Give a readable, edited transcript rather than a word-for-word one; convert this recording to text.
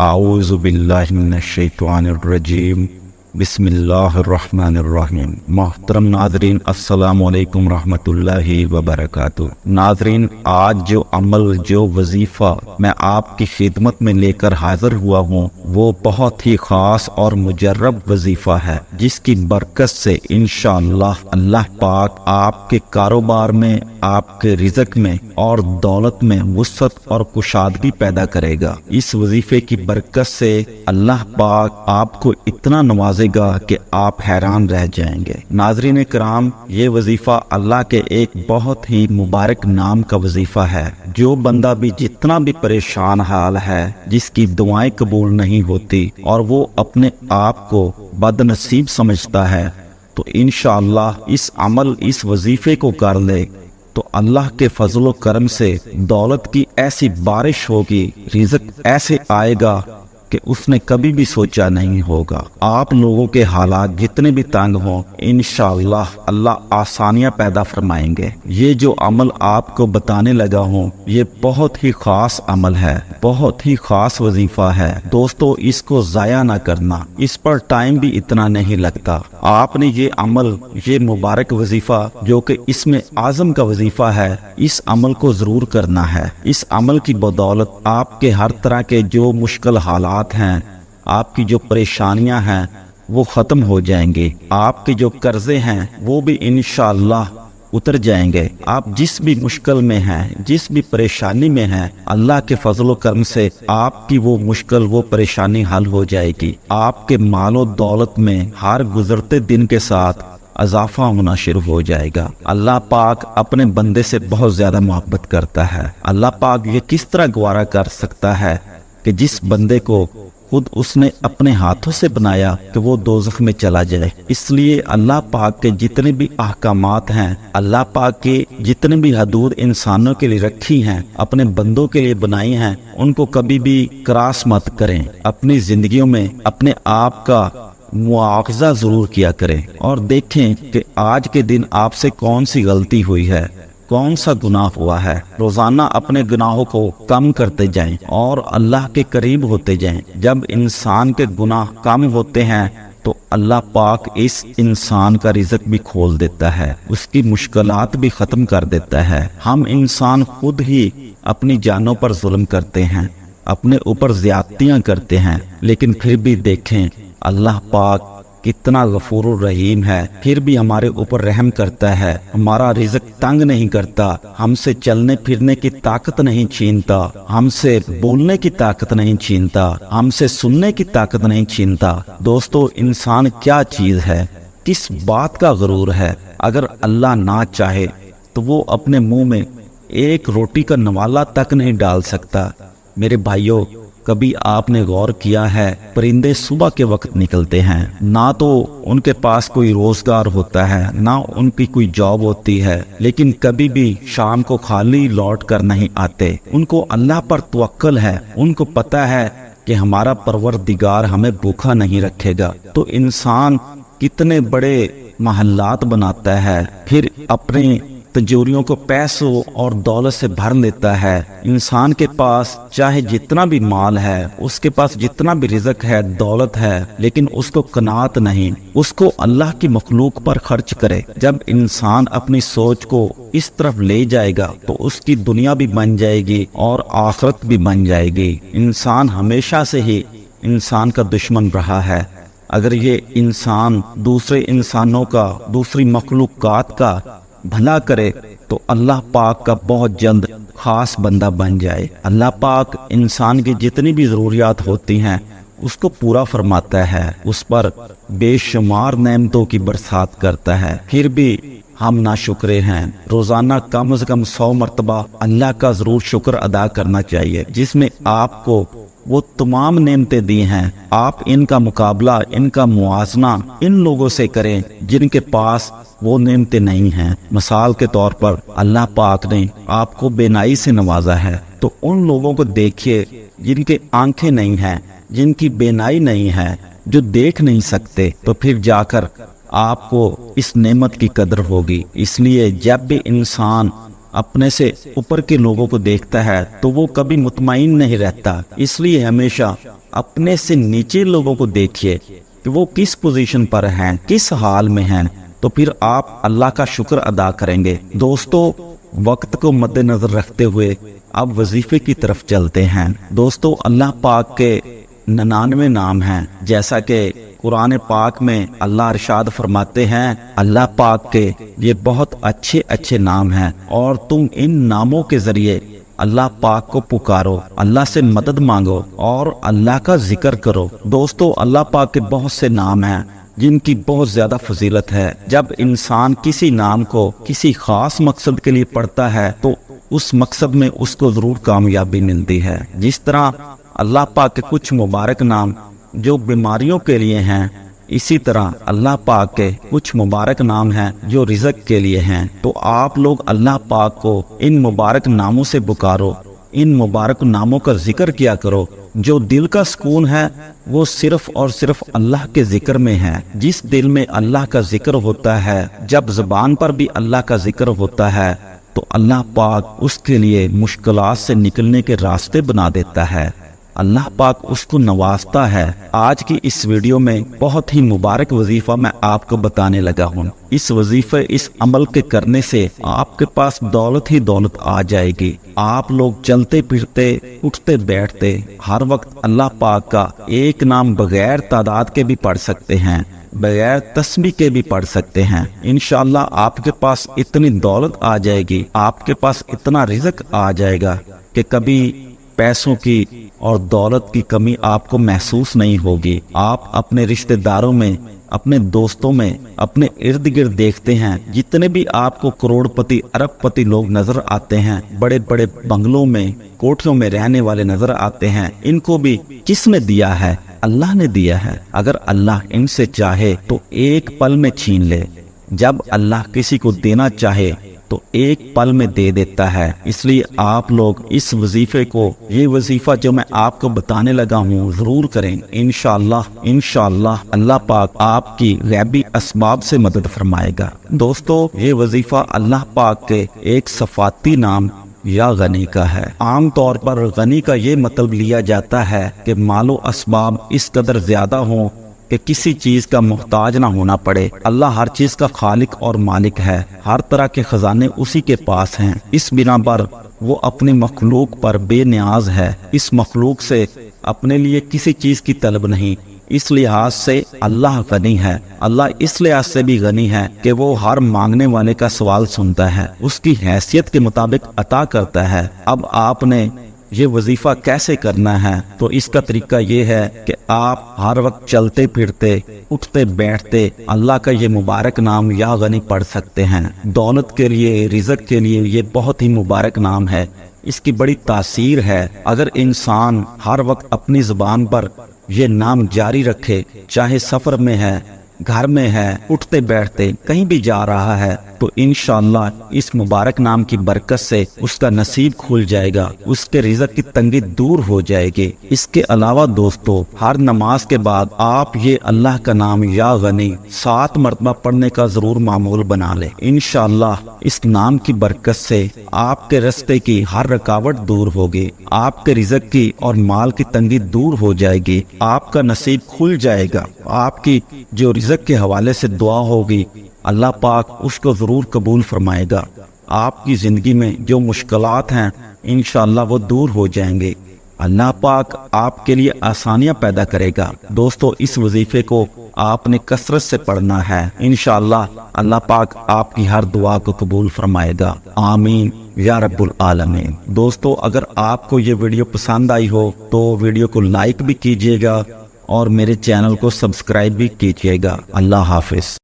اعوذ باللہ من الشیطان الرجیم، بسم اللہ الرحمن الرحیم۔ محترم ناظرین، السلام علیکم رحمۃ اللہ وبرکاتہ۔ ناظرین، آج جو عمل، جو وظیفہ میں آپ کی خدمت میں لے کر حاضر ہوا ہوں، وہ بہت ہی خاص اور مجرب وظیفہ ہے، جس کی برکت سے انشاءاللہ اللہ پاک آپ کے کاروبار میں، آپ کے رزق میں اور دولت میں وسعت اور کشادگی پیدا کرے گا۔ اس وظیفے کی برکت سے اللہ پاک آپ کو اتنا نوازے گا کہ آپ حیران رہ جائیں گے۔ ناظرین کرام، یہ وظیفہ اللہ کے ایک بہت ہی مبارک نام کا وظیفہ ہے۔ جو بندہ بھی جتنا بھی پریشان حال ہے، جس کی دعائیں قبول نہیں ہوتی اور وہ اپنے آپ کو بد نصیب سمجھتا ہے، تو انشاءاللہ اس عمل، اس وظیفے کو کر لے تو اللہ کے فضل و کرم سے دولت کی ایسی بارش ہوگی، رزق ایسے آئے گا کہ اس نے کبھی بھی سوچا نہیں ہوگا۔ آپ لوگوں کے حالات جتنے بھی تنگ ہوں، انشاءاللہ اللہ آسانیاں پیدا فرمائیں گے۔ یہ جو عمل آپ کو بتانے لگا ہوں، یہ بہت ہی خاص عمل ہے، بہت ہی خاص وظیفہ ہے۔ دوستو، اس کو ضائع نہ کرنا، اس پر ٹائم بھی اتنا نہیں لگتا۔ آپ نے یہ عمل، یہ مبارک وظیفہ جو کہ اسم اعظم کا وظیفہ ہے، اس عمل کو ضرور کرنا ہے۔ اس عمل کی بدولت آپ کے ہر طرح کے جو مشکل حالات ہیں، آپ کی جو پریشانیاں ہیں، وہ ختم ہو جائیں گے۔ آپ کے جو قرضے ہیں وہ بھی انشاءاللہ اتر جائیں گے۔ آپ جس بھی مشکل میں ہیں، جس بھی پریشانی میں ہیں، اللہ کے فضل و کرم سے آپ کی وہ مشکل، وہ پریشانی حل ہو جائے گی۔ آپ کے مال و دولت میں ہر گزرتے دن کے ساتھ اضافہ ہونا شروع ہو جائے گا۔ اللہ پاک اپنے بندے سے بہت زیادہ محبت کرتا ہے۔ اللہ پاک یہ کس طرح گوارا کر سکتا ہے کہ جس بندے کو خود اس نے اپنے ہاتھوں سے بنایا کہ وہ دوزخ میں چلا جائے۔ اس لیے اللہ پاک کے جتنے بھی احکامات ہیں، اللہ پاک کے جتنے بھی حدود انسانوں کے لیے رکھی ہیں، اپنے بندوں کے لیے بنائی ہیں، ان کو کبھی بھی کراس مت کریں۔ اپنی زندگیوں میں اپنے آپ کا مواخذہ ضرور کیا کریں اور دیکھیں کہ آج کے دن آپ سے کون سی غلطی ہوئی ہے، کون سا گناہ ہوا ہے۔ روزانہ اپنے گناہوں کو کم کرتے جائیں اور اللہ کے قریب ہوتے جائیں۔ جب انسان کے گناہ کم ہوتے ہیں تو اللہ پاک اس انسان کا رزق بھی کھول دیتا ہے، اس کی مشکلات بھی ختم کر دیتا ہے۔ ہم انسان خود ہی اپنی جانوں پر ظلم کرتے ہیں، اپنے اوپر زیادتیاں کرتے ہیں، لیکن پھر بھی دیکھیں اللہ پاک کتنا غفور الرحیم ہے، پھر بھی ہمارے اوپر رحم کرتا ہے، ہمارا رزق تنگ نہیں کرتا، ہم سے چلنے پھرنے کی طاقت نہیں چھینتا، ہم سے بولنے کی طاقت نہیں چھینتا، ہم سے سننے کی طاقت نہیں چھینتا۔ دوستو، انسان کیا چیز ہے، کس بات کا غرور ہے؟ اگر اللہ نہ چاہے تو وہ اپنے منہ میں ایک روٹی کا نوالا تک نہیں ڈال سکتا۔ میرے بھائیوں، کبھی آپ نے غور کیا ہے، پرندے صبح کے وقت نکلتے ہیں، نہ تو ان کے پاس کوئی روزگار ہوتا ہے، نہ ان کی کوئی جاب ہوتی ہے، لیکن کبھی بھی شام کو خالی لوٹ کر نہیں آتے۔ ان کو اللہ پر توکل ہے، ان کو پتہ ہے کہ ہمارا پروردگار ہمیں بھوکا نہیں رکھے گا۔ تو انسان کتنے بڑے محلات بناتا ہے، پھر اپنے تجوریوں کو پیسوں اور دولت سے بھر لیتا ہے۔ انسان کے پاس چاہے جتنا بھی مال ہے، اس کے پاس جتنا بھی رزق ہے، دولت ہے، لیکن اس کو قناعت نہیں، اس کو اللہ کی مخلوق پر خرچ کرے۔ جب انسان اپنی سوچ کو اس طرف لے جائے گا تو اس کی دنیا بھی بن جائے گی اور آخرت بھی بن جائے گی۔ انسان ہمیشہ سے ہی انسان کا دشمن رہا ہے۔ اگر یہ انسان دوسرے انسانوں کا، دوسری مخلوقات کا بھلا کرے تو اللہ پاک کا بہت جلد خاص بندہ بن جائے۔ اللہ پاک انسان کی جتنی بھی ضروریات ہوتی ہیں اس کو پورا فرماتا ہے، اس پر بے شمار نعمتوں کی برسات کرتا ہے، پھر بھی ہم ناشکرے ہیں۔ روزانہ کم از کم 100 مرتبہ اللہ کا ضرور شکر ادا کرنا چاہیے، جس میں آپ کو وہ تمام نعمتیں دی ہیں، آپ ان کا مقابلہ، ان کا موازنہ ان لوگوں سے کریں جن کے پاس وہ نعمتیں نہیں ہیں۔ مثال کے طور پر اللہ پاک نے آپ کو بینائی سے نوازا ہے، تو ان لوگوں کو دیکھیے جن کے آنکھیں نہیں ہیں، جن کی بینائی نہیں ہے، جو دیکھ نہیں سکتے، تو پھر جا کر آپ کو اس نعمت کی قدر ہوگی۔ اس لیے جب بھی انسان اپنے سے اوپر کے لوگوں کو دیکھتا ہے تو وہ کبھی مطمئن نہیں رہتا، اس لیے ہمیشہ اپنے سے نیچے لوگوں کو دیکھیے کہ وہ کس پوزیشن پر ہیں، کس حال میں ہیں، تو پھر آپ اللہ کا شکر ادا کریں گے۔ دوستو، وقت کو مد نظر رکھتے ہوئے اب وظیفے کی طرف چلتے ہیں۔ دوستو، اللہ پاک کے 99 نام ہیں، جیسا کہ قرآن پاک میں اللہ ارشاد فرماتے ہیں، اللہ پاک کے یہ بہت اچھے اچھے نام ہیں، اور تم ان ناموں کے ذریعے اللہ پاک کو پکارو، اللہ سے مدد مانگو اور اللہ کا ذکر کرو۔ دوستو، اللہ پاک کے بہت سے نام ہیں جن کی بہت زیادہ فضیلت ہے۔ جب انسان کسی نام کو کسی خاص مقصد کے لیے پڑھتا ہے تو اس مقصد میں اس کو ضرور کامیابی ملتی ہے۔ جس طرح اللہ پاک کے کچھ مبارک نام جو بیماریوں کے لیے ہیں، اسی طرح اللہ پاک کے کچھ مبارک نام ہیں جو رزق کے لیے ہیں۔ تو آپ لوگ اللہ پاک کو ان مبارک ناموں سے پکارو، ان مبارک ناموں کا ذکر کیا کرو۔ جو دل کا سکون ہے وہ صرف اور صرف اللہ کے ذکر میں ہے۔ جس دل میں اللہ کا ذکر ہوتا ہے، جب زبان پر بھی اللہ کا ذکر ہوتا ہے، تو اللہ پاک اس کے لیے مشکلات سے نکلنے کے راستے بنا دیتا ہے، اللہ پاک اس کو نوازتا ہے۔ آج کی اس ویڈیو میں بہت ہی مبارک وظیفہ میں آپ کو بتانے لگا ہوں۔ اس وظیفے، اس عمل کے کرنے سے آپ کے پاس دولت ہی دولت آ جائے گی۔ آپ لوگ چلتے پھرتے، اٹھتے بیٹھتے ہر وقت اللہ پاک کا ایک نام بغیر تعداد کے بھی پڑھ سکتے ہیں، بغیر تسبیح کے بھی پڑھ سکتے ہیں۔ انشاءاللہ آپ کے پاس اتنی دولت آ جائے گی، آپ کے پاس اتنا رزق آ جائے گا کہ کبھی پیسوں کی اور دولت کی کمی آپ کو محسوس نہیں ہوگی۔ آپ اپنے رشتہ داروں میں، اپنے دوستوں میں، اپنے ارد گرد دیکھتے ہیں، جتنے بھی آپ کو کروڑ پتی، ارب پتی لوگ نظر آتے ہیں، بڑے بڑے بنگلوں میں، کوٹھیوں میں رہنے والے نظر آتے ہیں، ان کو بھی کس نے دیا ہے؟ اللہ نے دیا ہے۔ اگر اللہ ان سے چاہے تو ایک پل میں چھین لے۔ جب اللہ کسی کو دینا چاہے تو ایک پل میں دے دیتا ہے۔ اس لیے آپ لوگ اس وظیفے کو، یہ وظیفہ جو میں آپ کو بتانے لگا ہوں، ضرور کریں۔ انشاءاللہ اللہ پاک آپ کی غیبی اسباب سے مدد فرمائے گا۔ دوستو، یہ وظیفہ اللہ پاک کے ایک صفاتی نام یا غنی کا ہے۔ عام طور پر غنی کا یہ مطلب لیا جاتا ہے کہ مال و اسباب اس قدر زیادہ ہوں کہ کسی چیز کا محتاج نہ ہونا پڑے۔ اللہ ہر چیز کا خالق اور مالک ہے، ہر طرح کے خزانے اسی کے پاس ہیں۔ اس بنا پر وہ اپنی مخلوق پر بے نیاز ہے، اس مخلوق سے اپنے لیے کسی چیز کی طلب نہیں۔ اس لحاظ سے اللہ غنی ہے۔ اللہ اس لحاظ سے بھی غنی ہے کہ وہ ہر مانگنے والے کا سوال سنتا ہے، اس کی حیثیت کے مطابق عطا کرتا ہے۔ اب آپ نے یہ وظیفہ کیسے کرنا ہے؟ تو اس کا طریقہ یہ ہے کہ آپ ہر وقت چلتے پھرتے، اٹھتے بیٹھتے اللہ کا یہ مبارک نام یا غنی پڑھ سکتے ہیں۔ دولت کے لیے، رزق کے لیے یہ بہت ہی مبارک نام ہے، اس کی بڑی تاثیر ہے۔ اگر انسان ہر وقت اپنی زبان پر یہ نام جاری رکھے، چاہے سفر میں ہے، گھر میں ہے، اٹھتے بیٹھتے کہیں بھی جا رہا ہے، تو انشاءاللہ اس مبارک نام کی برکت سے اس کا نصیب کھل جائے گا، اس کے رزق کی تنگی دور ہو جائے گی۔ اس کے علاوہ دوستو، ہر نماز کے بعد آپ یہ اللہ کا نام یا غنی 7 مرتبہ پڑھنے کا ضرور معمول بنا لیں۔ انشاءاللہ اس نام کی برکت سے آپ کے راستے کی ہر رکاوٹ دور ہوگی، آپ کے رزق کی اور مال کی تنگی دور ہو جائے گی، آپ کا نصیب کھل جائے گا۔ آپ کی جو رزق کے حوالے سے دعا ہوگی، اللہ پاک اس کو ضرور قبول فرمائے گا۔ آپ کی زندگی میں جو مشکلات ہیں انشاءاللہ وہ دور ہو جائیں گے، اللہ پاک آپ کے لیے آسانیاں پیدا کرے گا۔ دوستو، اس وظیفے کو آپ نے کثرت سے پڑھنا ہے، انشاءاللہ اللہ پاک آپ کی ہر دعا کو قبول فرمائے گا، آمین یا رب العالمین۔ دوستو، اگر آپ کو یہ ویڈیو پسند آئی ہو تو ویڈیو کو لائک بھی کیجیے گا اور میرے چینل کو سبسکرائب بھی کیجیے گا۔ اللہ حافظ۔